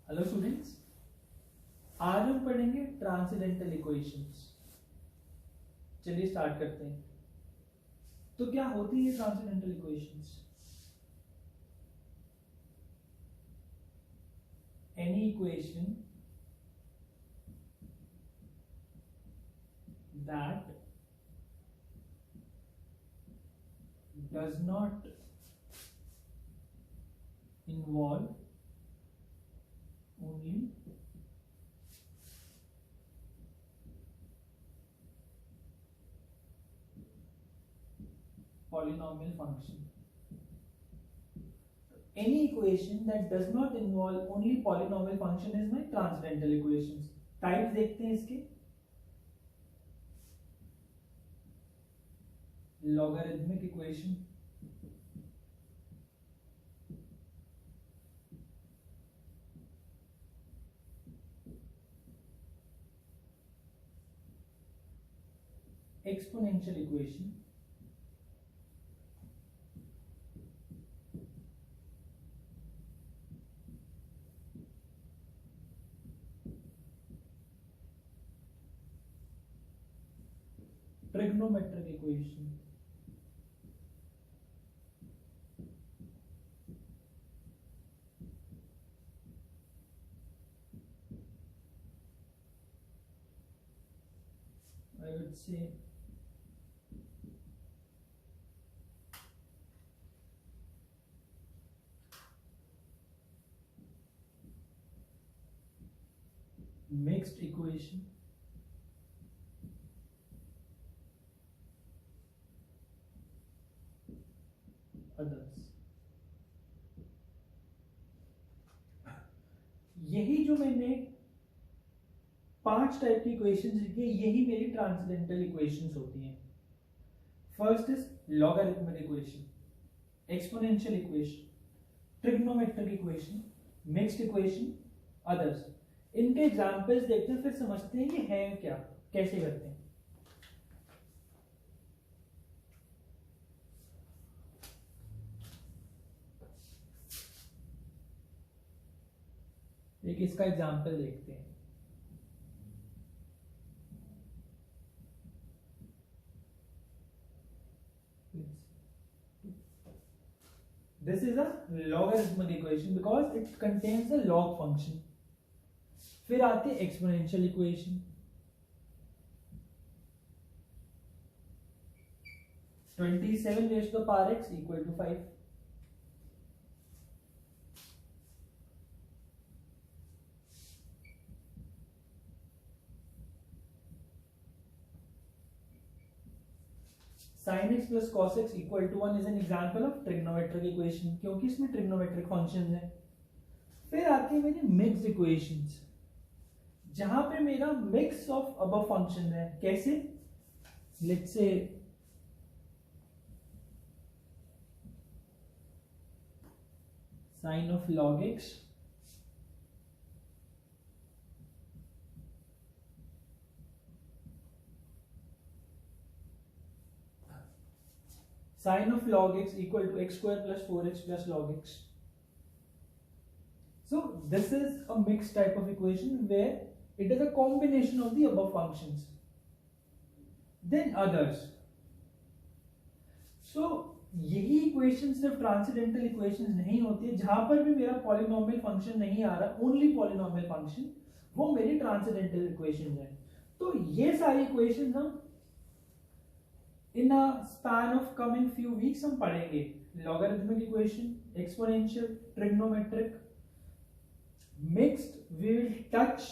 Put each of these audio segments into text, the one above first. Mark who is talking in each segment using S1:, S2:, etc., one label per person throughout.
S1: Hello students, आज हम पढ़ेंगे ट्रांसेंडेंटल इक्वेशंस। चलिए स्टार्ट करते हैं। तो क्या होती है transcendental equations? Any equation that does not involve only polynomial function. Any equation that does not involve only polynomial function is my transcendental equations. Types देखते हैं इसके। Logarithmic equation, exponential equation, trigonometric equation, I would say mixed equation, others। यही जो मैंने 5 type की equations लिखी है, यही मेरी ट्रांसेंडेंटल इक्वेशंस होती हैं। First is logarithmic equation, exponential equation, trigonometric equation, mixed equation, others. इनके एग्जांपल्स देखते हैं, फिर समझते हैं ये है क्या, कैसे करते हैं। एक इसका एग्जांपल देखते हैं। This is a logarithmic equation because it contains a log function. फिर आती है exponential equation, (27 raised to the power x equal to 5). sin x plus cos x equal to 1 is an example of trigonometric equation, क्योंकि इसमें trigonometric functions हैं। फिर आती है मेरी मिक्स्ड इक्वेशंस, जहां पे मेरा मिक्स ऑफ अबव फंक्शन है। कैसे? Let's say sin of log x sin of log x equal to x square plus 4x plus log x. So this is a mixed type of equation where it is a combination of the above functions. Then others. So यही equation सिर्फ transcendental equations नहीं होती है, जहां पर भी मेरा polynomial function नहीं आ रहा, ओनली पॉलिनोमियल फंक्शन, वो मेरी ट्रांसेंडेंटल इक्वेशंस है। तो ये सारी इक्वेशंस हम in a span of coming few weeks हम पढ़ेंगे। logarithmic equation, exponential, trigonometric, mixed we will touch।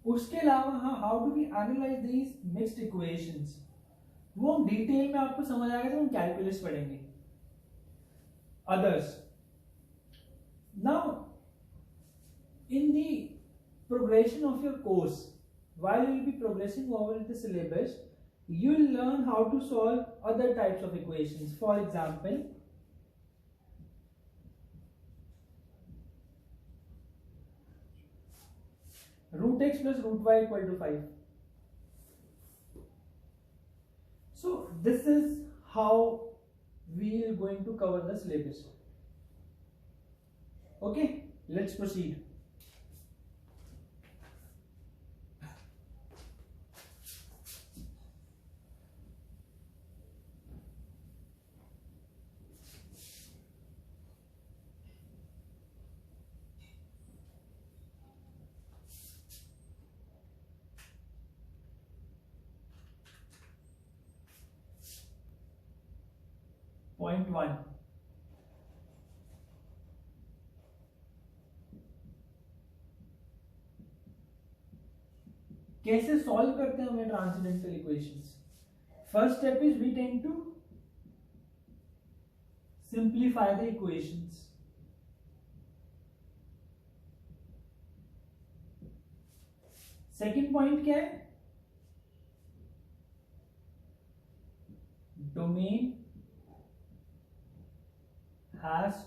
S1: उसके अलावा हाँ, how do we analyze these mixed equations, वो हम डिटेल में आपको समझ आएगा जब हम कैलकुलस पढ़ेंगे। others, now in the progression of your course, while you will be progressing over the syllabus, you will learn how to solve other types of equations. For example, root x plus root y equal to 5. So this is how we are going to cover the syllabus. Okay, let's proceed. Point 1. कैसे solve करते हैं हमें transcendental equations? First step is we tend to simplify the equations. Second point क्या है? Domain has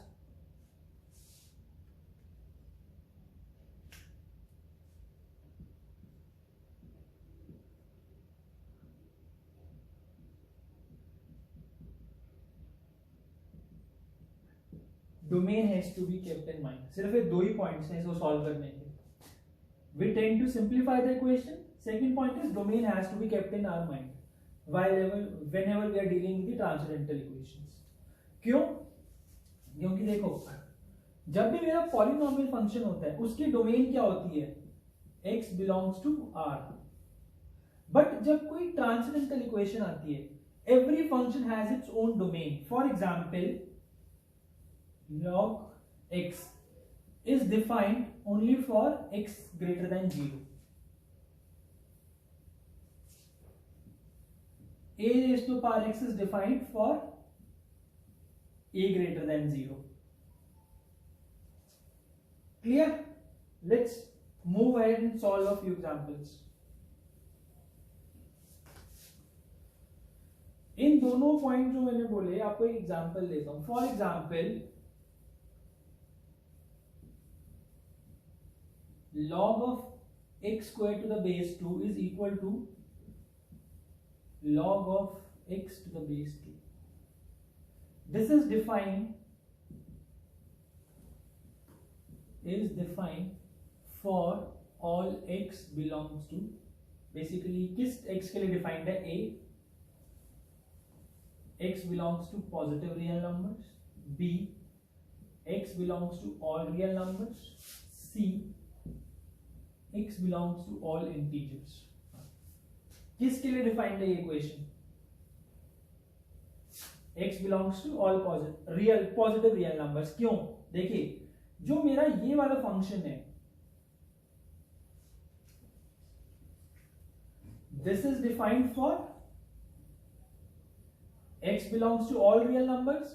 S1: domain has to be kept in mind. सिर्फ ये दो ही points हैं इसको सॉल्व करने के. We tend to simplify the equation. Second point is domain has to be kept in our mind whenever we are dealing with the transcendental equations. क्यों? क्योंकि देखो, जब भी मेरा पॉलिनोमियल फंक्शन होता है उसकी डोमेन क्या होती है? x belongs to R. But जब कोई ट्रांसेंडेंटल इक्वेशन आती है, every function has its own domain. For example, log x is defined only for x greater than 0. A raised to power x is defined for a greater than 0. Clear? Let's move ahead and solve a few examples. इन दोनों point जो मैंने बोले आपको एक example देता हूं. For example, log of x square to the base 2 is equal to log of x to the base 2. This is defined for all x belongs to, basically किस x के लिए डिफाइंड है? a, x belongs to positive real numbers. b, x belongs to all real numbers. c, x belongs to all integers. किसके लिए defined है ये equation? x belongs to all positive real numbers. क्यों? देखिए, जो मेरा ये वाला फंक्शन है, this is defined for x belongs to all real numbers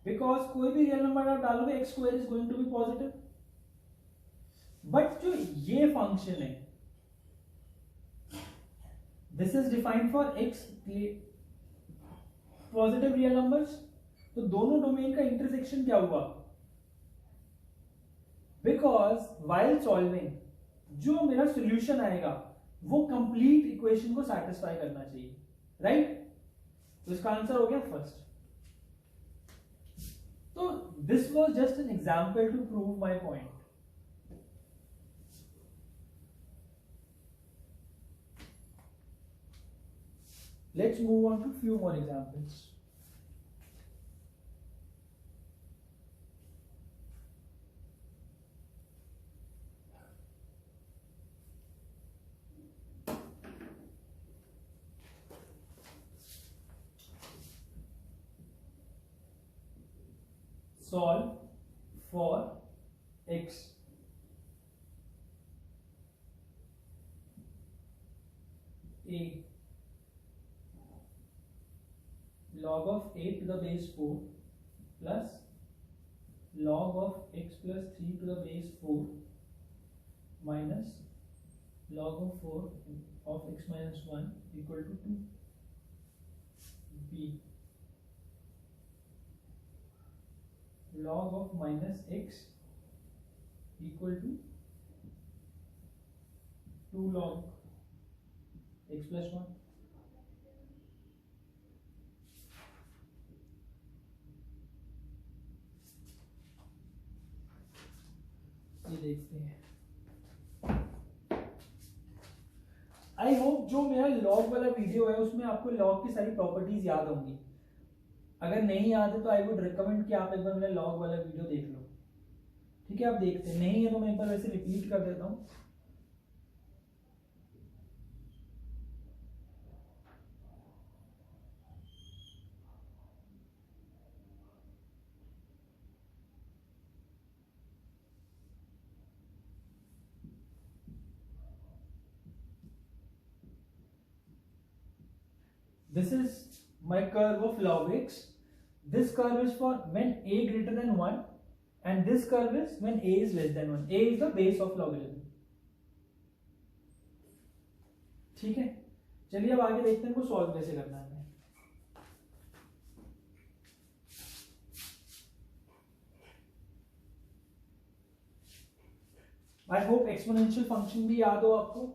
S1: because कोई भी रियल नंबर आप डालोगे x square is going to be positive. But जो ये फंक्शन है, this is defined for x positive real numbers. तो दोनों डोमेन का इंटरसेक्शन क्या हुआ? बिकॉज वाइल सॉल्विंग जो मेरा सॉल्यूशन आएगा वो कंप्लीट इक्वेशन को सैटिस्फाई करना चाहिए, राइट? तो इसका आंसर हो गया फर्स्ट. तो this was just an example to prove my point. Let's move on to few more examples. Solve for x a log of a to the base 4 plus log of x plus 3 to the base 4 minus log of 4 of x minus 1 equal to 2. b log of minus x equal to 2 log x plus 1. ये देखते हैं। I hope जो मेरा log वाला video है उसमें आपको log की सारी प्रॉपर्टीज याद होंगी। अगर नहीं याद है तो आई वुड रिकमेंड कि आप एक बार मेरा लॉग वाला वीडियो देख लो। ठीक है, आप देखते हैं, नहीं है तो मैं एक बार वैसे रिपीट कर देता हूँ। This is my curve of log x. This curve is for when a greater than 1 and this curve is when a is less than 1. A is the base of logarithm. ठीक है, चलिए अब आगे देखते हैं इनको सॉल्व कैसे करना है। आई होप एक्सपोनेंशियल फंक्शन भी याद हो आपको।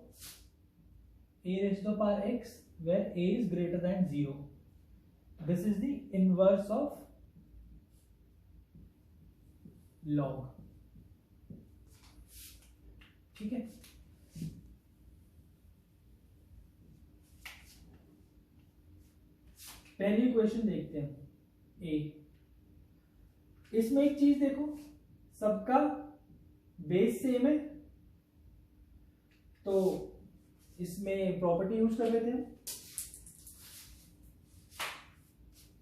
S1: a raised to the power x where a is greater than 0. This is the inverse of log. ठीक है, पहली इक्वेशन देखते हैं a। इसमें एक चीज देखो, सबका बेस सेम है तो इसमें प्रॉपर्टी यूज कर लेते हैं।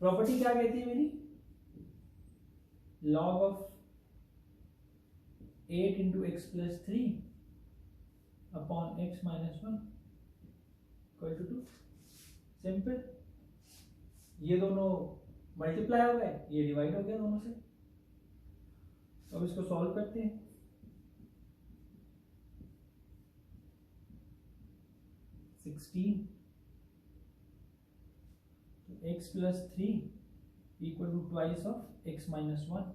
S1: प्रॉपर्टी क्या कहती है मेरी, log of 8 into x plus 3 upon x minus 1 equal to 2। Simple, ये दोनों मल्टीप्लाई हो गए, ये डिवाइड हो गया दोनों से। अब इसको सॉल्व करते हैं। x plus 3 equal to twice of x minus 1।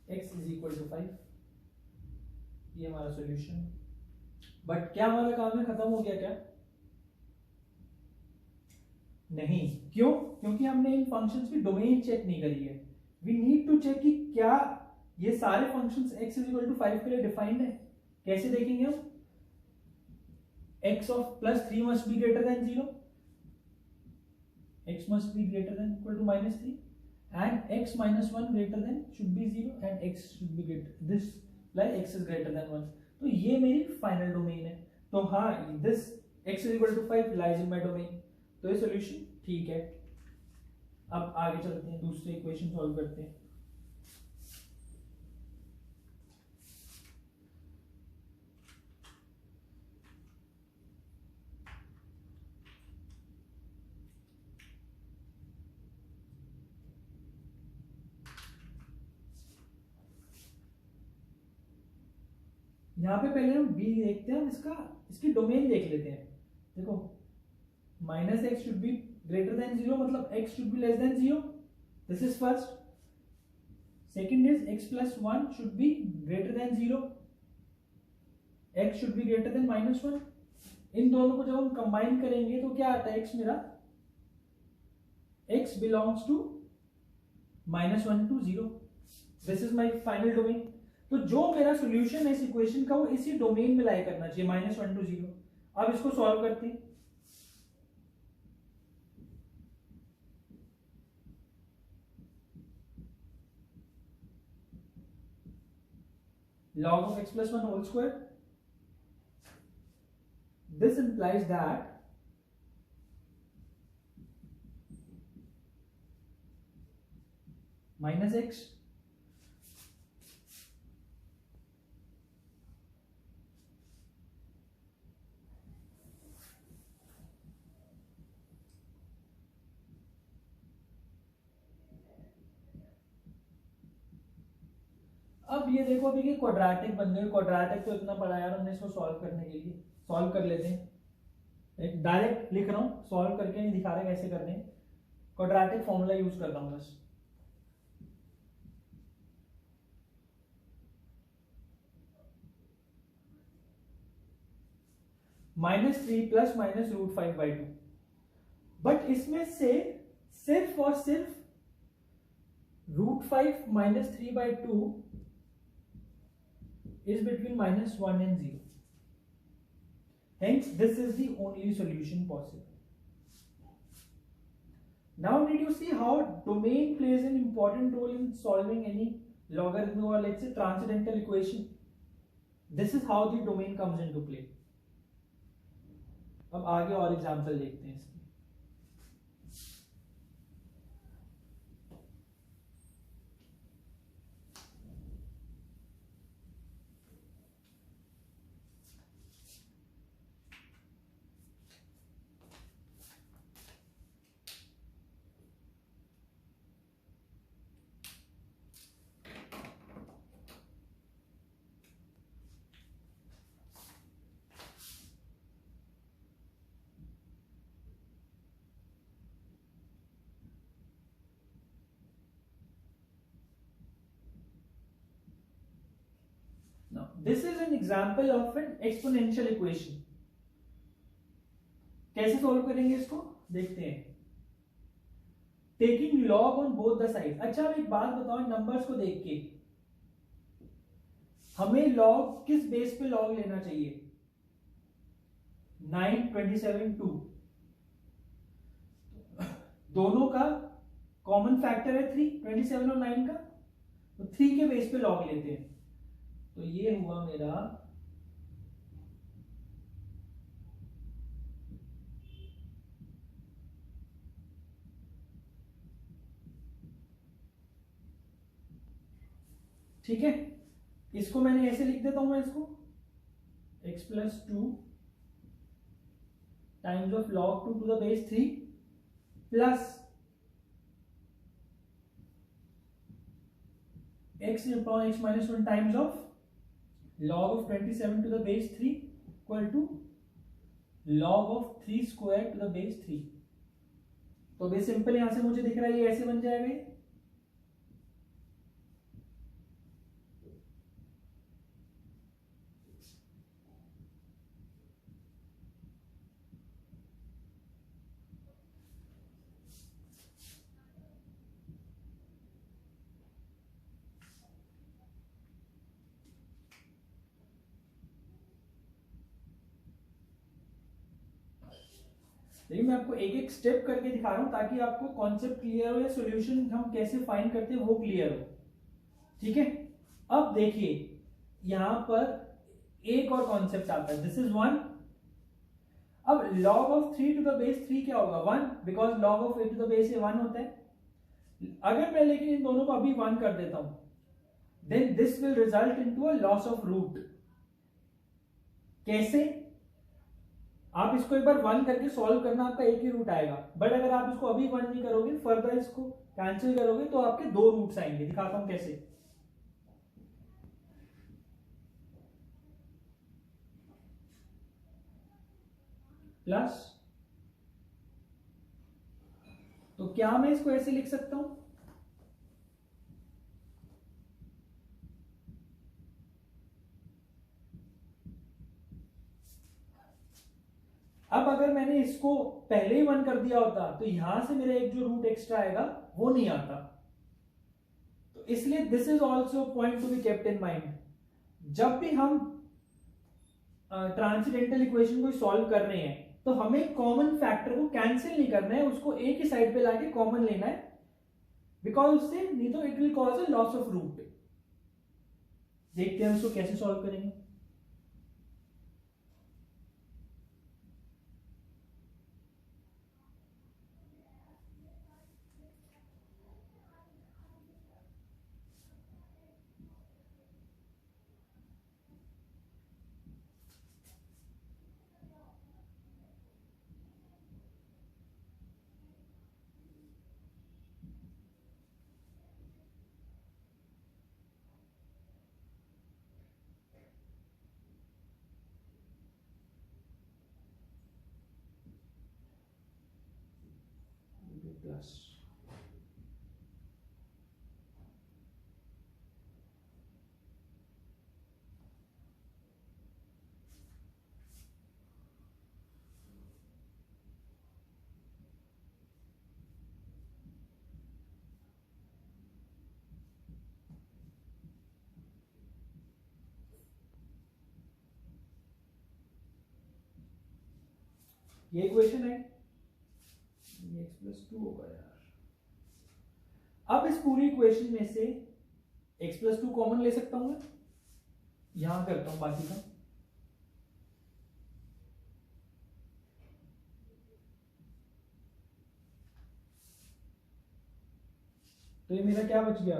S1: x is equal to 5। ये हमारा सॉल्यूशन। बट क्या हमारा काम है खत्म हो गया क्या? नहीं, क्यों? क्योंकि हमने इन फंक्शंस की डोमेन चेक नहीं करी है। वी नीड टू चेक कि क्या ये सारे functions x is equal to 5 के लिए डिफाइंड है। कैसे देखेंगे हम? x of plus 3 must be greater than 0, x must be greater than equal to -3 and x minus 1 greater than should be 0 and x should be greater this like x is greater than 1। तो ये मेरी final domain है। तो हाँ, this x is equal to 5 lies in my domain। तो ये solution ठीक है। अब आगे चलते हैं, दूसरे इक्वेशन सॉल्व करते हैं। यहां पे पहले हम b देखते हैं, इसकी डोमेन देख लेते हैं। देखो, minus x should be greater than 0, मतलब x should be less than 0। This is first. Second is x plus 1 should be greater than 0, x should be greater then -1। इन दोनों को जब हम कंबाइन करेंगे तो क्या आता है x मेरा, x belongs to -1 to 0। This is my final domain. तो जो मेरा सॉल्यूशन है इस इक्वेशन का वो इसी डोमेन में लाई करना चाहिए, -1 to 0। अब इसको सॉल्व करते हैं। log of x plus 1 whole square, this implies that minus x अब ये देखो, अभी ये क्वाड्रेटिक बन गए। क्वाड्रेटिक तो इतना पढ़ा यार हमने, इसको सॉल्व करने के लिए सॉल्व कर लेते हैं। एक डायरेक्ट लिख रहा हूं, सॉल्व करके नहीं दिखा रहे कैसे करने। क्वाड्रेटिक फॉर्मूला यूज कर रहा हूं बस। -3 प्लस माइनस √5/2, बट इसमें से सिर्फ और सिर्फ √5 - 3/2 is between -1 and 0. Hence, this is the only solution possible. Now, did you see how domain plays an important role in solving any logarithm or let's say transcendental equation? This is how the domain comes into play. अब आगे और example देखते हैं इसके. Now, this is an example of an exponential equation. कैसे solve करेंगे इसको देखते हैं. Taking log on both the side. अच्छा, अब एक बात बताओ, नंबर्स को देख के हमें लॉग किस बेस पे लॉग लेना चाहिए? 9, 27, 2. दोनों का कॉमन फैक्टर है 3, 27 और 9 का, तो 3 के बेस पे लॉग लेते हैं. तो ये हुआ मेरा ठीक है. इसको मैंने ऐसे लिख देता हूं मैं इसको x + 2 times of log 2 to the base 3 plus x upon x - 1 times of log of 27 to the base 3 equal to log of 3 square to the base 3. तो बे सिंपल यहां से मुझे दिख रहा है ये ऐसे बन जाएगा. लेकिन मैं आपको एक एक स्टेप करके दिखा रहा हूं ताकि आपको कॉन्सेप्ट क्लियर हो या सॉल्यूशन हम कैसे फाइंड करते हैं वो क्लियर हो. ठीक है. अब देखिए यहां पर एक और कॉन्सेप्ट आता है. This is 1. अब log of 3 to the base 3 क्या होगा? 1, because log of 8 to the base 1 होता है. अगर मैं लेकिन इन दोनों को अभी 1 कर देता हूं, then this will result into a loss of root. कैसे? आप इसको एक बार 1 करके सॉल्व करना, आपका एक ही रूट आएगा. बट अगर आप इसको अभी 1 नहीं करोगे, फर्दर इसको कैंसिल करोगे, तो आपके 2 रूट्स आएंगे. दिखाता हूं कैसे. प्लस, तो क्या मैं इसको ऐसे लिख सकता हूं? अब अगर मैंने इसको पहले ही 1 कर दिया होता तो यहां से मेरा एक जो रूट एक्स्ट्रा आएगा वो नहीं आता. तो इसलिए this is also point two be kept in mind. जब भी हम ट्रांसेंडेंटल इक्वेशन को सॉल्व कर रहे हैं तो हमें कॉमन फैक्टर को कैंसिल नहीं करना है, उसको एक ही साइड पे लाके कॉमन लेना है, बिकॉज उससे नहीं तो it will cause a loss of root. देखते हैं उसको कैसे सॉल्व करेंगे. प्लस, ये इक्वेशन है, ये x प्लस 2 होगा यार। अब इस पूरी इक्वेशन में से x प्लस 2 कॉमन ले सकता हूं मैं, यहां करता हूं बाकी का। तो ये मेरा क्या बच गया,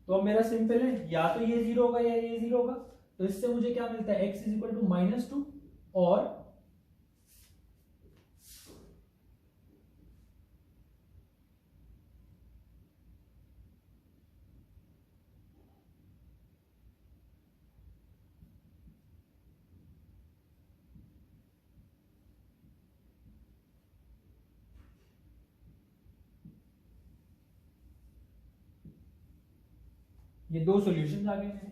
S1: तो अब मेरा सिंपल है, या तो ये जीरो होगा या ये जीरो होगा। तो इससे मुझे क्या मिलता है, x इज इक्वल टू -2 और ये दो सॉल्यूशंस आ गए मेरे।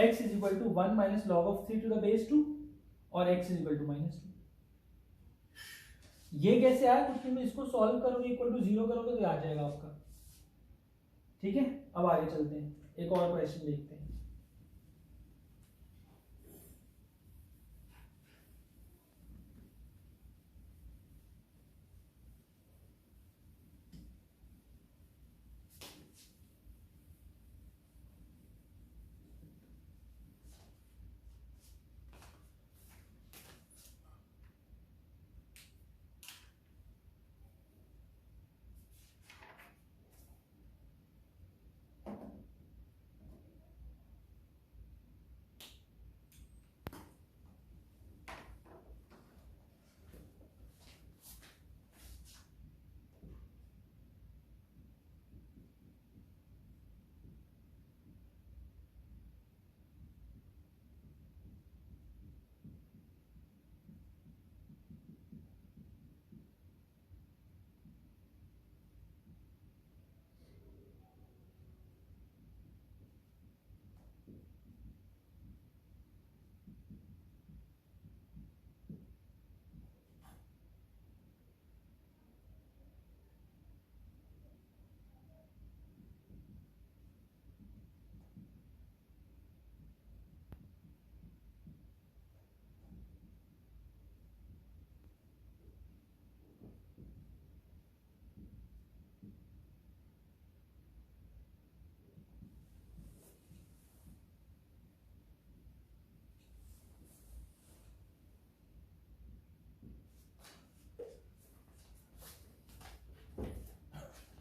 S1: x is equal to 1 minus log of 3 to the base 2 और x इज इक्वल टू -2। ये कैसे आया, क्योंकि मैं इसको सॉल्व करोगे इक्वल टू 0 करोगे तो आ जाएगा आपका। ठीक है, अब आगे चलते हैं, एक और क्वेश्चन देखते हैं।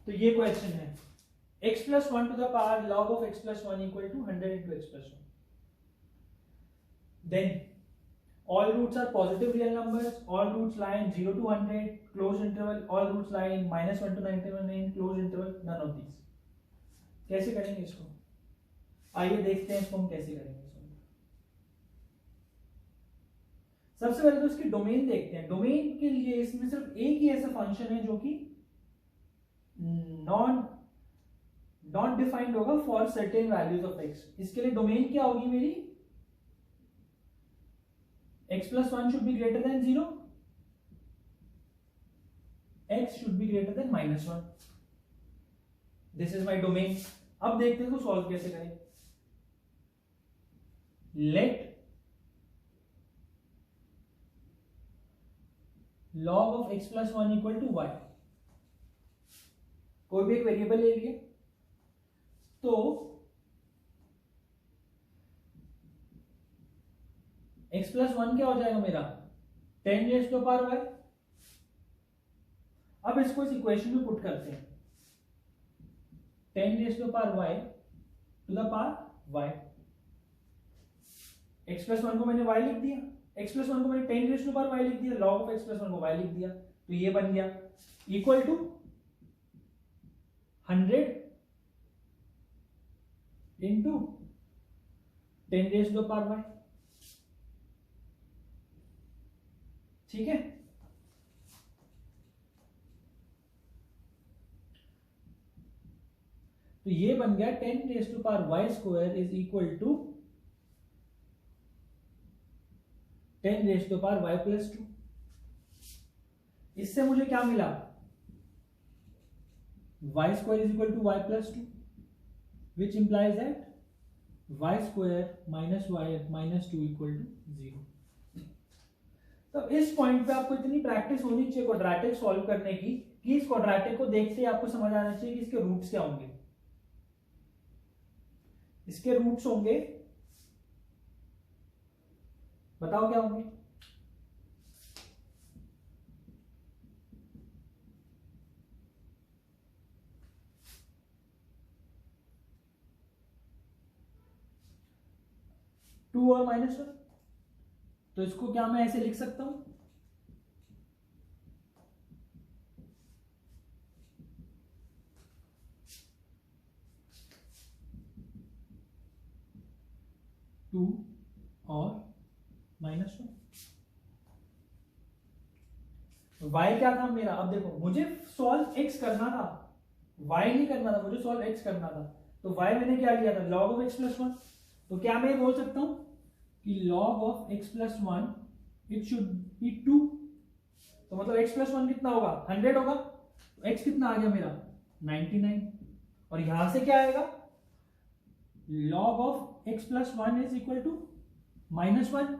S1: तो ये क्वेश्चन है, x plus 1 to the power log of x plus 1 equal to 100 into x plus 1. Then all roots are positive real numbers, all roots lie in 0 to 100 closed interval, all roots lie in -1 to 99 closed interval, none of these. कैसे करेंगे इसको, आइए देखते हैं इसको हम कैसे करेंगे। सबसे पहले तो इसकी डोमेन देखते हैं। डोमेन के लिए इसमें सिर्फ एक ही ऐसा फंक्शन है जो कि नॉट डिफाइंड होगा for certain values of x। इसके लिए डोमेन क्या होगी मेरी, x plus 1 should be greater than 0, x should be greater than -1. This is my domain. अब देखते हैं इसको सॉल्व कैसे करें। Let log of x plus 1 equal to y, कोई भी एक वेरिएबल ले लिए, तो x प्लस 1 क्या हो जाएगा मेरा 10 raise to the power y। अब इसको इस इक्वेशन में पुट करते हैं, 10 raise to the power y to the power y। x plus 1 को मैंने y लिख दिया, x प्लस 1 को मैंने 10 raise to the power y लिख दिया, log ऑफ x प्लस 1 को y लिख दिया, तो ये बन गया equal to 100 into 10 raise to the power y। ठीक है, तो ये बन गया 10 raise to power y square is equal to 10 raise to power y plus 2। इससे मुझे क्या मिला, y square is equal to y plus 2, which implies that y square minus y minus 2 equal to 0. तो इस पॉइंट पे आपको इतनी practice होनी चाहिए क्वाड्रेटिक सॉल्व करने की कि इस क्वाड्रेटिक को देखते ही आपको समझ आना चाहिए कि इसके रूट्स क्या होंगे। इसके रूट्स होंगे, बताओ क्या होंगे। टू और -1, तो इसको क्या मैं ऐसे लिख सकता हूं, टू और -1। y क्या था मेरा, अब देखो मुझे सॉल्व x करना था, y नहीं करना था, मुझे सॉल्व x करना था। तो y मैंने क्या लिया था, log ऑफ x प्लस 1। तो क्या मैं बोल सकता हूं कि log of x plus 1 it should be 2। तो मतलब x प्लस 1 कितना होगा, 100 होगा। तो x कितना आ गया मेरा, 99। और यहां से क्या आएगा, log of x plus 1 is equal to -1।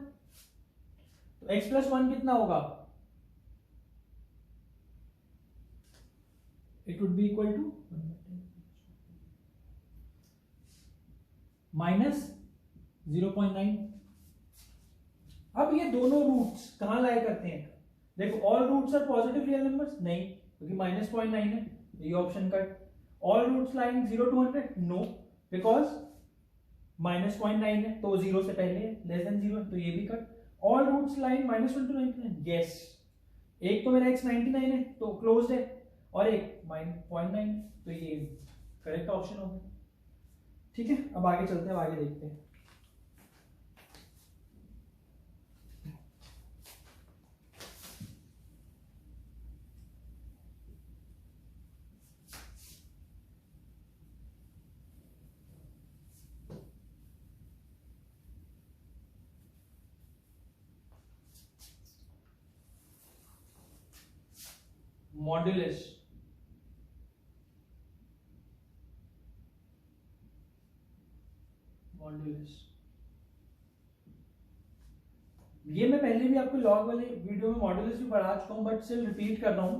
S1: तो x प्लस 1 कितना होगा, it would be equal to -0.9। अब ये दोनों रूट्स कहां लाया करते हैं, देखो all roots are positive real numbers, नहीं क्योंकि -0.9 है, ये option cut. All roots lying 0 to 100, no because -0.9 है तो 0 से पहले है, लेस देन 0 तो ये भी cut. All roots lying -1 to 99, yes. एक तो मेरा x 99 है तो क्लोज्ड है, और एक -0.9 तो ये करेक्ट ऑप्शन होगा। ठीक है, अब आगे चलते हैं, आगे देखते हैं। मॉड्यूलस, ये मैं पहले भी आपको लॉग वाले वीडियो में मॉड्यूलस भी पढ़ा चुका हूं, बट स्टिल रिपीट कर रहा हूं।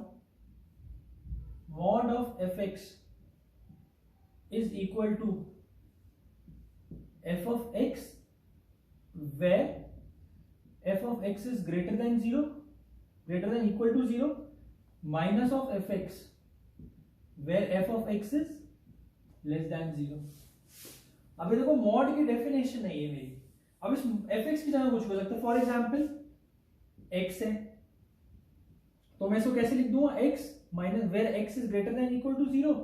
S1: Mod of f x is equal to f of x where f of x is greater than 0, greater than equal to 0, minus of f x where f of x is less than 0। अभी देखो mod की definition है ये मेरी। अब इस F x की जगह कुछ हो सकता है, फॉर एग्जाम्पल एक्स है तो मैं इसको कैसे लिख दूंगा, x minus where x is greater than equal to 0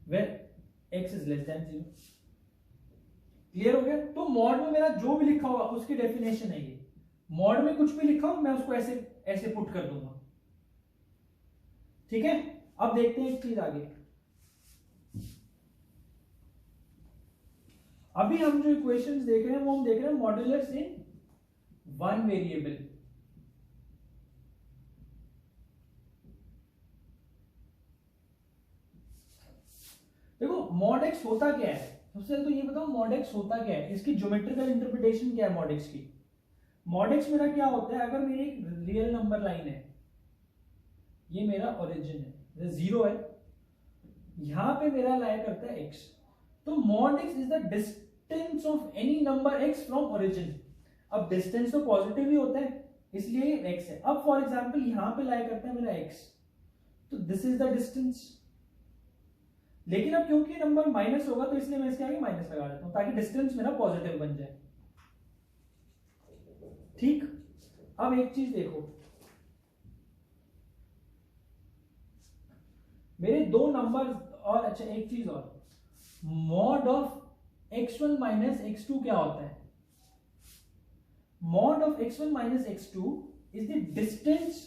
S1: where x is less than 0। Clear हो गया। तो मॉड में मेरा जो भी लिखा होगा उसकी डेफिनेशन है ये। मॉड में कुछ भी लिखा हो मैं उसको ऐसे ऐसे पुट कर दूंगा। ठीक है, अब देखते हैं एक चीज आगे। अभी हम जो इक्वेशंस देख रहे हैं वो हम देख रहे हैं मॉड्यूलस इन वन वेरिएबल। देखो मॉड एक्स होता क्या है, सबसे पहले तो ये बताओ मॉड एक्स होता क्या है, इसकी ज्योमेट्रिकल इंटरप्रिटेशन क्या है मॉड एक्स की। मॉड एक्स मेरा क्या होता है, अगर मेरी एक रियल नंबर लाइन है, ये मेरा ओरिजिन है, 0 है, यहां पे मेरा लाया करता है x, तो mod x is the distance of any number x from origin. अब डिस्टेंस तो पॉजिटिव ही होता है इसलिए x है। अब फॉर एग्जांपल यहां पे लाया करता है मेरा x, तो दिस इज द डिस्टेंस। लेकिन अब क्योंकि नंबर माइनस होगा तो इसलिए मैं इसके आगे माइनस लगा देता हूं ताकि डिस्टेंस मेरा पॉजिटिव बन जाए। ठीक, अब एक चीज देखो, मेरे दो नंबर, और अच्छा एक चीज और, mod of x1 minus x2 क्या होता है, mod of x1 minus x2 is the distance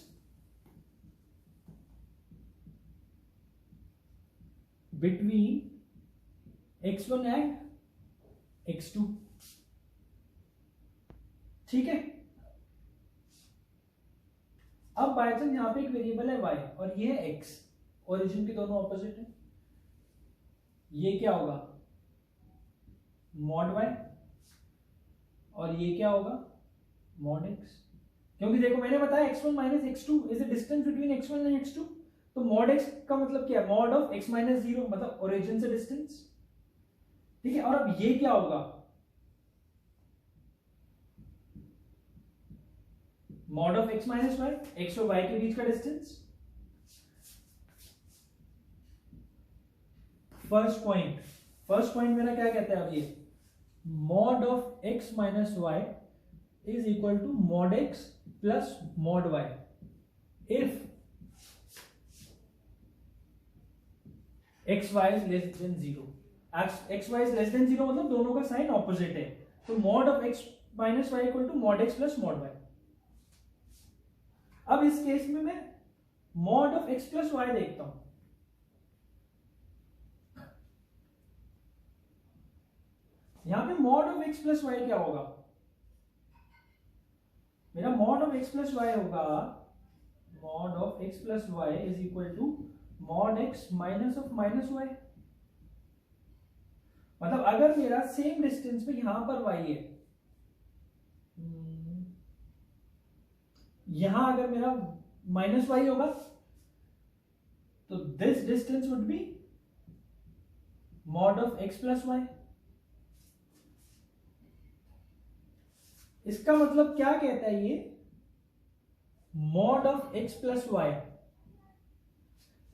S1: between x1 and x2। ठीक है, अब बाय चांस यहाँ पे एक वेरिएबल है y और ये है x, ओरिजिन के दोनों ऑपोजिट है, ये क्या होगा मॉड y और ये क्या होगा मॉड x। क्योंकि देखो मैंने बताया x1 minus x2 is the distance between x1 and x2, तो मॉड x का मतलब क्या है मॉड ऑफ x माइनस 0, मतलब ओरिजिन से डिस्टेंस, ठीक है। और अब ये क्या होगा mod of x minus y, x और y के बीच का डिस्टेंस। फर्स्ट पॉइंट मेरा क्या कहता है अब ये mod of x minus y is equal to mod x plus mod y if x y is less than 0। X y is less than 0 मतलब दोनों का साइन ऑपोजिट है, तो mod of x minus y equal to mod x plus mod y। अब इस case में मैं mod of x plus y देखता हूं, यहां पे mod of x plus y क्या होगा, मेरा mod of x plus y होगा mod of x plus y is equal to mod x minus of minus y. मतलब अगर मेरा सेम डिस्टेंस पे यहां पर y है, यहां अगर मेरा माइनस वाई होगा तो this distance would be mod of x plus y. इसका मतलब क्या कहता है ये mod of x plus y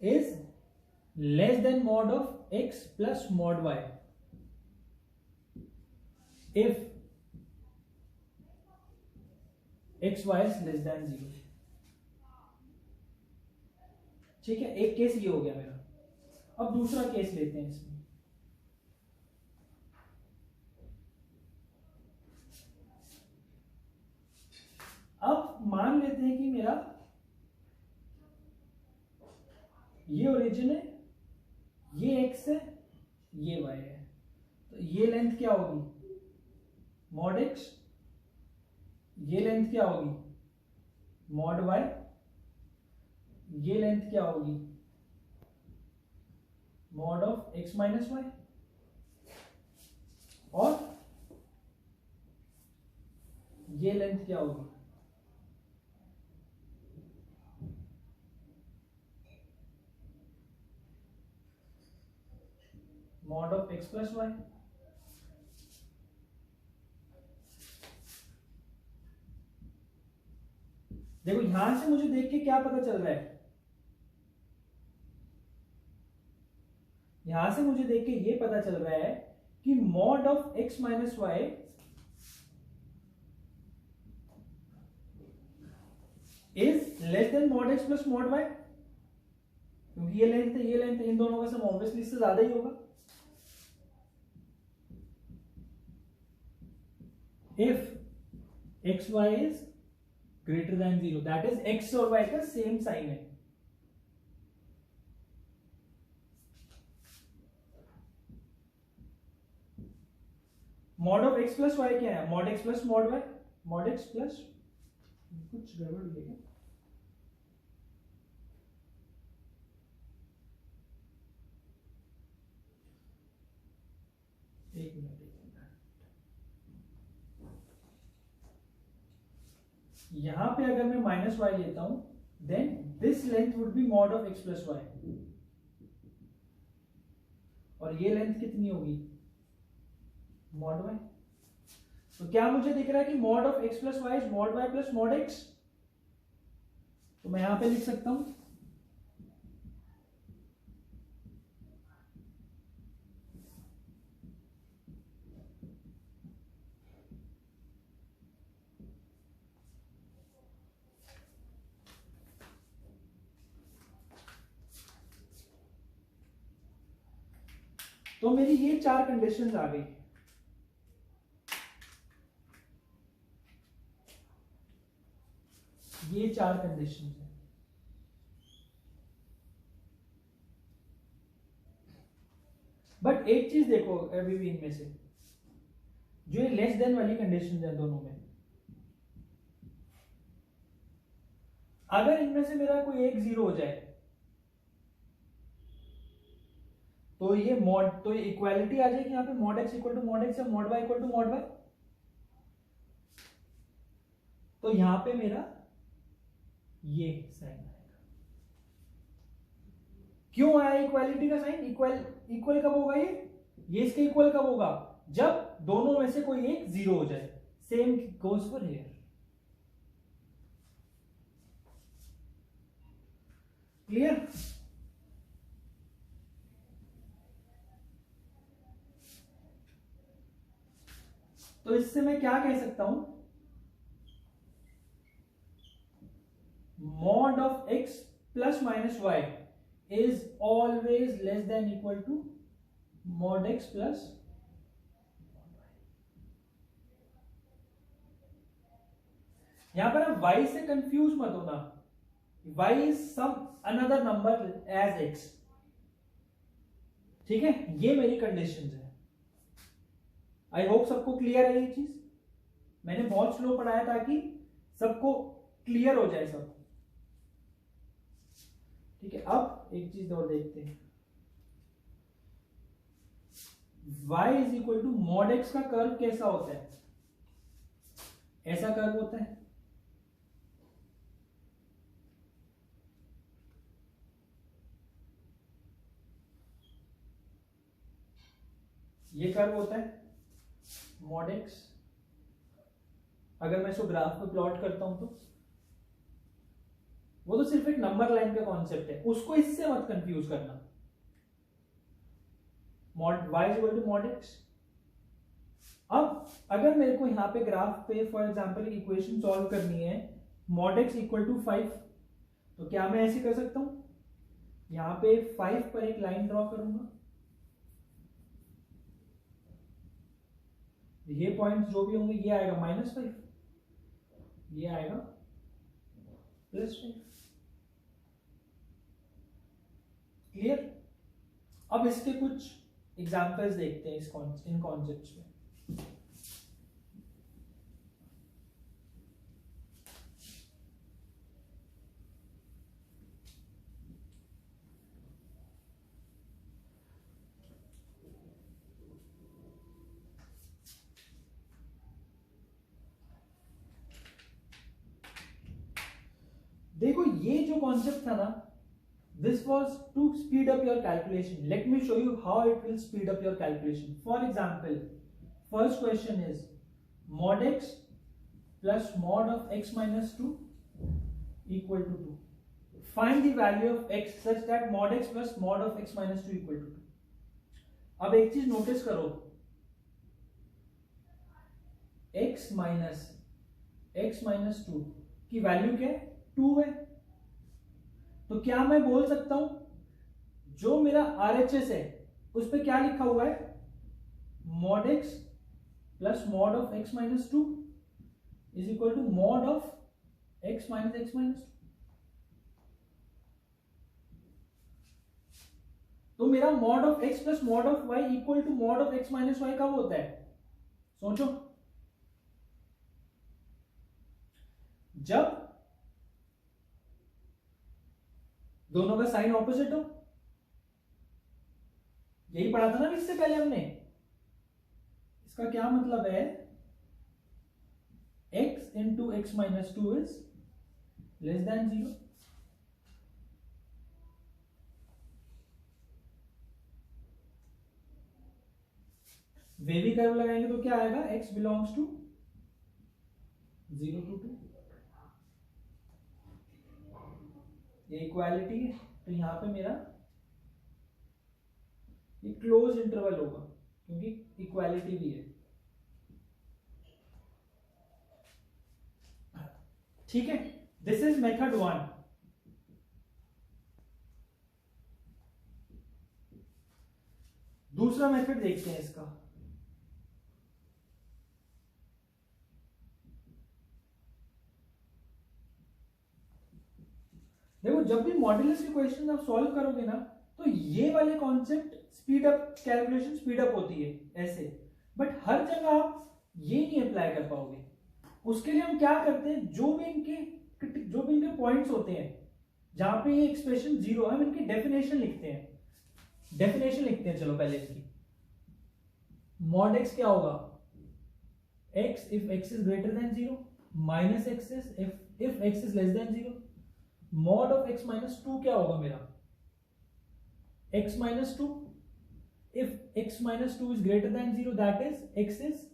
S1: is less than mod of x plus mod y if x y is less than 0। ठीक है, एक केस ये हो गया मेरा। अब दूसरा केस लेते हैं इसमें। अब मान लेते हैं कि मेरा ये ओरिजिन है, ये x है, ये y है, तो ये लेंथ क्या होगी मॉड x, ये लेंथ क्या होगी मॉड y, ये लेंथ क्या होगी mod of x minus y, और ये लेंथ क्या होगी mod of x plus y. देखो यहां से मुझे देख के क्या पता चल रहा है, यहां से मुझे देख के ये पता चल रहा है कि mod of x minus y is less than mod x plus mod y, क्योंकि ये लेंथ है ये लेंथ है, इन दोनों का सम ऑब्वियसली इससे ज्यादा ही होगा। If x y is greater than 0, that is x और y का सेम साइन है। Mod of x plus y क्या है mod x plus mod y, mod x plus कुछ गड़बड़ हो गया, एक मिनट। यहां पे अगर मैं माइनस वाई लेता हूं then this length would be mod of x plus y, और ये लेंथ कितनी होगी मॉड वाई। तो क्या मुझे दिख रहा है कि mod of x plus y is mod y plus mod x, तो मैं यहां पे लिख सकता हूं तो मेरी ये चार कंडीशंस आ गई। ये चार कंडीशंस है, बट एक चीज देखो अभी भी इनमें से जो ये लेस देन वाली कंडीशन है दोनों में, अगर इनमें से मेरा कोई एक जीरो हो जाए तो ये इक्वालिटी आ जाएगी यहाँ पे, mod x equal to mod x या mod y equal to mod y. तो यहां पे मेरा ये साइन आएगा। क्यों आया इक्वालिटी का साइन? इक्वल कब होगा ये इसके इक्वल कब होगा? जब दोनों में से कोई एक जीरो हो जाए। Same goes for here. Clear? तो इससे मैं क्या कह सकता हूं? mod of x plus minus y is always less than equal to mod x plus यहां पर आप y से कंफ्यूज मत होना। y is some another number as x। ठीक है, ये मेरी कंडीशंस है। आई होप सबको क्लियर है ये चीज। मैंने बहुत स्लो पढ़ाया ताकि सबको क्लियर हो जाए सब। ठीक है, अब एक चीज और देखते हैं। y is equal to mod x का कर्व कैसा होता है? ऐसा कर्व होता है। ये कर्व होता है मॉड एक्स। अगर मैं इसको ग्राफ में प्लॉट करता हूं तो वो तो सिर्फ एक नंबर लाइन का कॉन्सेप्ट है, उसको इससे मत कंफ्यूज करना। Mod y is equal to mod x. अब अगर मेरे को यहां पे ग्राफ पे फॉर एग्जांपल इक्वेशन सॉल्व करनी है मॉड एक्स इक्वल टू 5, तो क्या मैं ऐसे कर सकता हूं? यहां पे 5 पर एक लाइन ड्रॉ करूंगा। ये पॉइंट्स जो भी होंगे, ये आएगा -5, ये आएगा +5। क्लियर? अब इसके कुछ एग्जांपल्स देखते हैं इन कॉन्सेप्ट्स में। देखो ये जो कॉन्सेप्ट था ना, this was to speed up your calculation. Let me show you how it will speed up your calculation. For example, first question is mod x plus mod of x minus 2 equal to 2. Find the value of x such that mod x plus mod of x minus 2 equal to 2. अब एक चीज notice करो, x minus 2 की value क्या है? 2 है। तो क्या मैं बोल सकता हूं जो मेरा RHS है उस पे क्या लिखा हुआ है? mod x plus mod of x minus 2 is equal to mod of x minus 2। तो मेरा mod of x plus mod of y equal to mod of x minus y कब होता है? सोचो, जब दोनों का साइन ऑपोजिट हो। यही पढ़ा था ना इससे पहले हमने। इसका क्या मतलब है? x into x minus 2 is less than 0। Wavy curve लगाएंगे तो क्या आएगा? x belongs to 0 to 2। ये इक्वालिटी है, तो यहां पे मेरा ये क्लोज इंटरवल होगा क्योंकि इक्वालिटी भी है। ठीक है, दिस इज मेथड 1। दूसरा मेथड देखते हैं इसका। देखो, जब भी मॉड्यूलस के क्वेश्चन आप सॉल्व करोगे ना, तो ये वाले concept speed up calculation speed up होती है ऐसे, बट हर जगह आप ये नहीं अप्लाई कर पाओगे। उसके लिए हम क्या करते हैं, जो भी इनके जो भी इनके पॉइंट्स होते हैं जहां पे ये एक्सप्रेशन जीरो है, हम इनकी डेफिनेशन लिखते हैं। चलो पहले इसकी मॉड एक्स क्या होगा, x if x is greater than 0 minus x is if x is less than 0, mod of x minus 2 क्या होगा मेरा, x minus 2 if x minus 2 is greater than 0 that is x is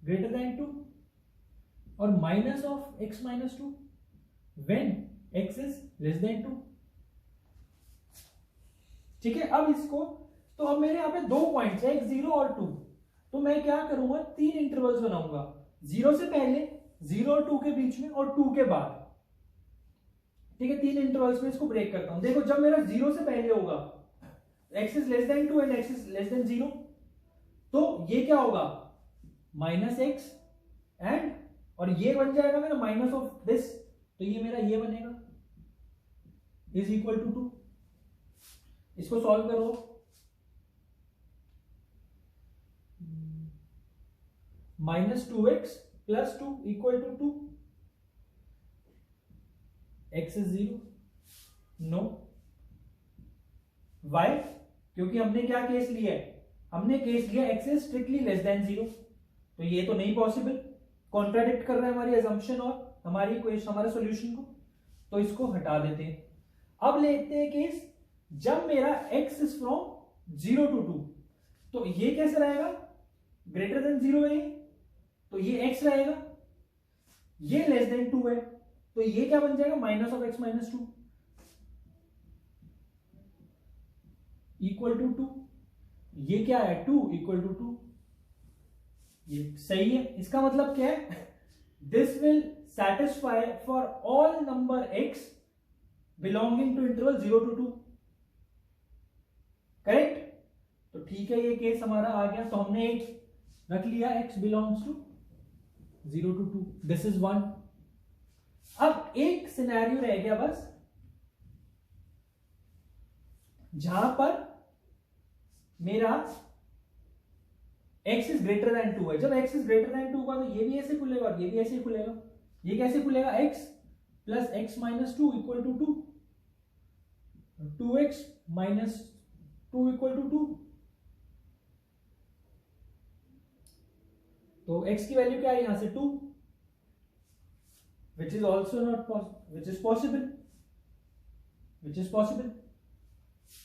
S1: greater than 2, और minus of x minus 2 when x is less than 2। ठीक है, अब इसको तो अब मेरे यहाँ पे दो पॉइंट्स है, x0 और 2, तो मैं क्या करूंगा, तीन इंटरवल्स बनाऊंगा, 0 से पहले, 0 और 2 के बीच में, और 2 के बाद। ठीक है, तीन इंटरवल्स में इसको ब्रेक करता हूं। देखो जब मेरा 0 से पहले होगा x is less than 2 and x is less than 0, तो ये क्या होगा माइनस एक्स एंड, और ये बन जाएगा मेरा माइनस ऑफ दिस, तो ये मेरा ये बनेगा इज इक्वल टू 2। इसको सॉल्व करो, minus 2x plus 2 equal to 2, x is 0, no, why, क्योंकि हमने क्या केस लिया है, हमने केस लिया x is strictly less than 0, तो ये तो नहीं पॉसिबल, कॉन्ट्राडिक्ट कर रहा है हमारी अजम्पशन और हमारी इक्वेशन, हमारे सॉल्यूशन को, तो इसको हटा देते हैं। अब लेते हैं केस जब मेरा x इज फ्रॉम 0 to 2, तो ये कैसे रहेगा, ग्रेटर देन 0 है, तो ये x रहेगा, ये लेस देन 2 है, तो ये क्या बन जाएगा minus of x minus 2 equal to 2, ये क्या है 2 इक्वल टू 2, ये सही है। इसका मतलब क्या है, this will satisfy for all number x belonging to interval 0 to 2, correct. तो ठीक है, ये केस हमारा आ गया, तो हमने एक रख लिया x belongs to 0 to 2, this is 1। अब एक सिनेरियो रह गया बस, जहां पर मेरा x इज ग्रेटर देन 2 है। जब x इज ग्रेटर देन 2 का तो ये भी ऐसे खुलेगा और ये भी ऐसे खुलेगा। ये कैसे खुलेगा, x plus x minus 2 equal to 2, 2x minus 2 equal to 2, तो x की वैल्यू क्या है यहां से 2, which is also not possible, which is possible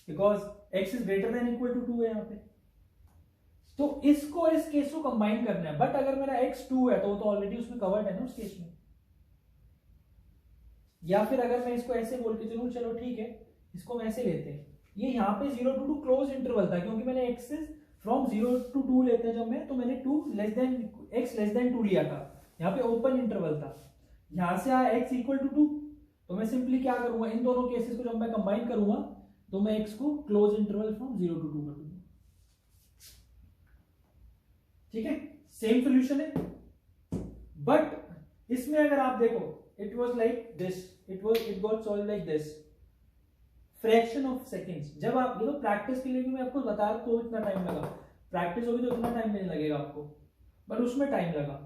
S1: because x is greater than equal to 2 है यहां पे। तो इसको और इस केस को कंबाइन करना है, बट अगर मेरा x 2 है तो वो तो ऑलरेडी उसमें कवर्ड है ना उस केस में। या फिर अगर मैं इसको ऐसे बोल के चलूं, चलो ठीक है, इसको हम ऐसे लेते हैं, ये यहाँ पे 0 to 2 क्लोज इंटरवल था, क्योंकि मैंने x फ्रॉम 0 to 2 लेते हैं जब मैं, तो मैंने 2 less than x less than 2 लिया था, यहाँ पे ओपन इंटरवल था। यहां से आया x इक्वल टू 2, तो मैं सिंपली क्या करूंगा, इन दोनों केसेस को जब मैं कंबाइन करूंगा तो मैं x को क्लोज इंटरवल फ्रॉम 0 to 2 कर दूंगा। ठीक है, सेम सॉल्यूशन है, बट इसमें अगर आप देखो it was like this, it got solve like this, fraction of seconds. जब आप ये तो प्रैक्टिस के लिए भी मैं आपको बता रहा हूं, तो इतना टाइम लगा, प्रैक्टिस होगी तो इतना टाइम नहीं लगेगा आपको, बट उसमें टाइम लगा।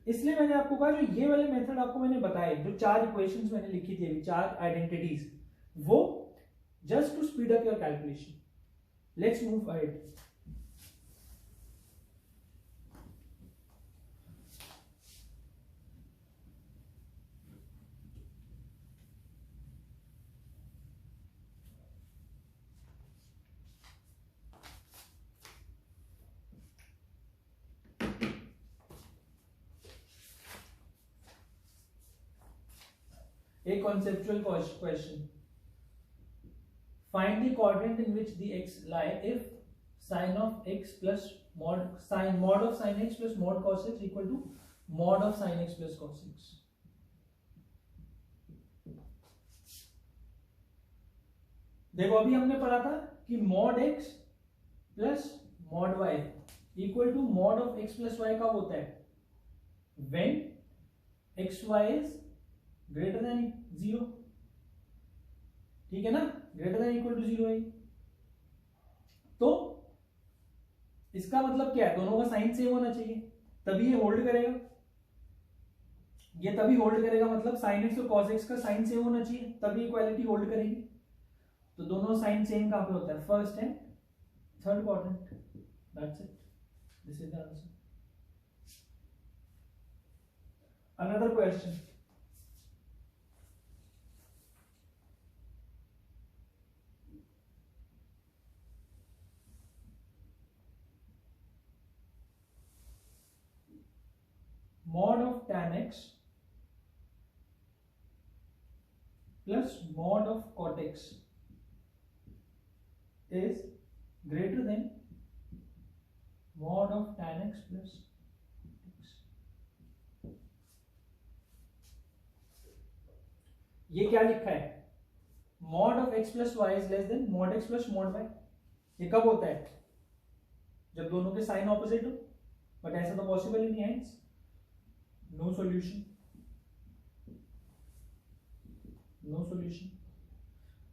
S1: इसलिए मैंने आपको कहा जो ये वाले मेथड आपको मैंने बताए, जो 4 इक्वेशंस मैंने लिखी थी, 4 आइडेंटिटीज, वो just to speed up your calculation. Let's move ahead. A conceptual question. Find the quadrant in which the x lie if sin of x plus mod of sin x plus mod cos x equal to mod of sin x plus cos x. देखो अभी हमने पढ़ा था कि mod x plus mod y equal to mod of x plus y कब होता है, when x y is greater than 0, ठीक है ना, ग्रेटर देन इक्वल टू 0 है। तो इसका मतलब क्या है, दोनों का साइन सेम होना चाहिए, तभी ये होल्ड करेगा। ये तभी होल्ड करेगा, मतलब साइन एक्स और कॉस एक्स का साइन सेम होना चाहिए, तभी इक्वालिटी होल्ड करेगी। तो दोनों साइन सेम कहां पे होता है? First and third quadrant. That's it, this is the answer. Another question, mod of tan x plus mod of cot x is greater than mod of tan x plus x. ये क्या लिखा है? mod of x plus y is less than mod x plus mod y. ये कब होता है? जब दोनों के साइन ऑपोजिट हो, बट ऐसा तो पॉसिबल ही नहीं है, नो सॉल्यूशन, नो सॉल्यूशन।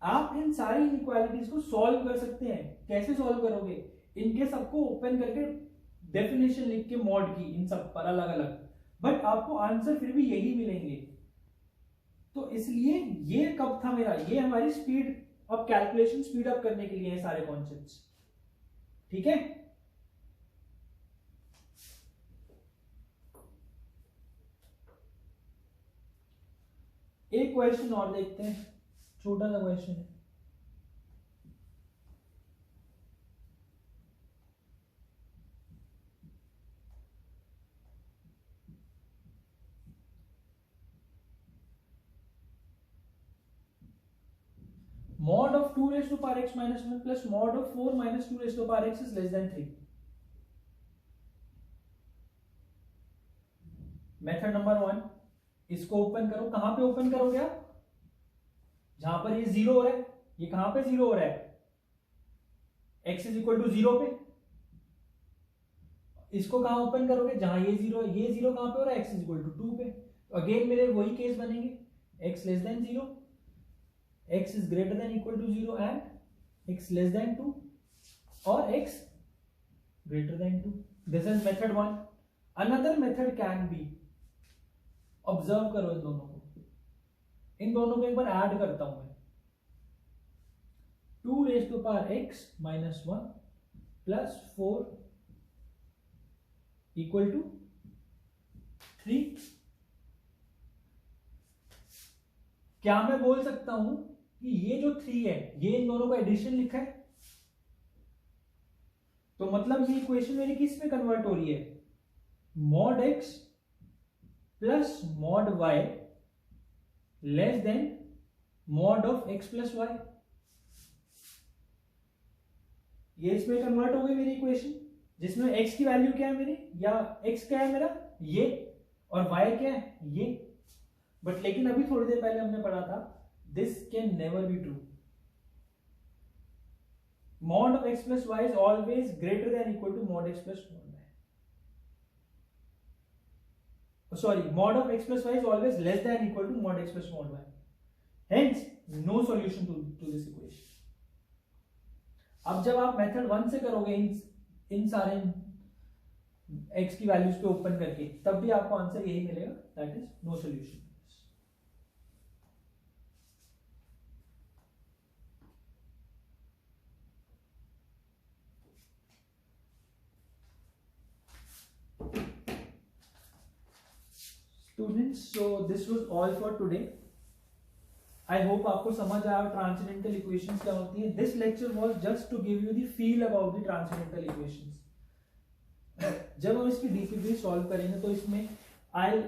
S1: आप इन सारी इनइक्वालिटीज को सॉल्व कर सकते हैं। कैसे सॉल्व करोगे? इनके सबको ओपन करके डेफिनेशन लिख के मॉड की इन सब पर अलग अलग, बट आपको आंसर फिर भी यही मिलेंगे। तो इसलिए ये कब था मेरा, ये हमारी स्पीड अब कैलकुलेशन स्पीड अप करने के लिए है सारे कॉन्सेप्ट्स, ठीक है। एक क्वेश्चन और देखते हैं, छोटा सा क्वेश्चन है। mod of 2 raised to power x minus 1 plus mod of 4 minus 2 raised to power x is less than 3. Method number 1, इसको ओपन करो। कहां पे ओपन करोगे आप? जहां पर ये जीरो हो रहा है। ये कहां पे जीरो हो रहा है? x इज इक्वल टू 0 पे। इसको कहां ओपन करोगे? जहां ये जीरो है। ये जीरो कहां पे हो रहा है? x इज इक्वल टू 2 पे। तो अगेन मेरे वही केस बनेंगे, x less than 0, x is greater than equal to 0 and x less than 2 or x greater than 2. This is method 1. Another method can be, observe करो इन दोनों को, इन दोनों को एक बार ऐड करता हूं मैं। 2 raised to power x minus 1 plus 4 equal to 3. क्या मैं बोल सकता हूं कि ये जो 3 है ये इन दोनों का एडिशन लिखा है? तो मतलब ये इक्वेशन मेरी किस में कन्वर्ट हो रही है? Mod x plus mod y less than mod of x plus y। ये इसमें कन्वर्ट हो गई मेरी इक्वेशन, जिसमें x की वैल्यू क्या है मेरी, या x क्या है मेरा ये, और y क्या है ये। बट लेकिन अभी थोड़ी देर पहले हमने पढ़ा था, this can never be true. Mod of x plus y is always greater than equal to mod x plus mod y। Sorry, mod of x plus y is always less than equal to mod x plus mod y। Hence no solution to this equation. अब जब आप method 1 से करोगे इन सारे x की values पे open करके, तब भी आपको आंसर यही मिलेगा, that is no solution. Students, so this was all for today. I hope आपको समझ आया ट्रांसेंडेंटल इक्वेशंस क्या होती है। This lecture was just to give you the feel about the transcendental equations. जब हम इसकी डीपली सॉल्व करेंगे तो इसमें I'll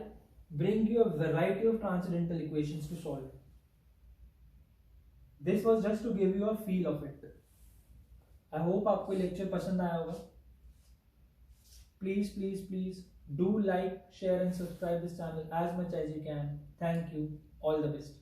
S1: bring you a variety of transcendental equations to solve. This was just to give you a feel of it. I hope आपको lecture पसंद आया होगा। Please do like, share and subscribe this channel as much as you can. Thank you. All the best.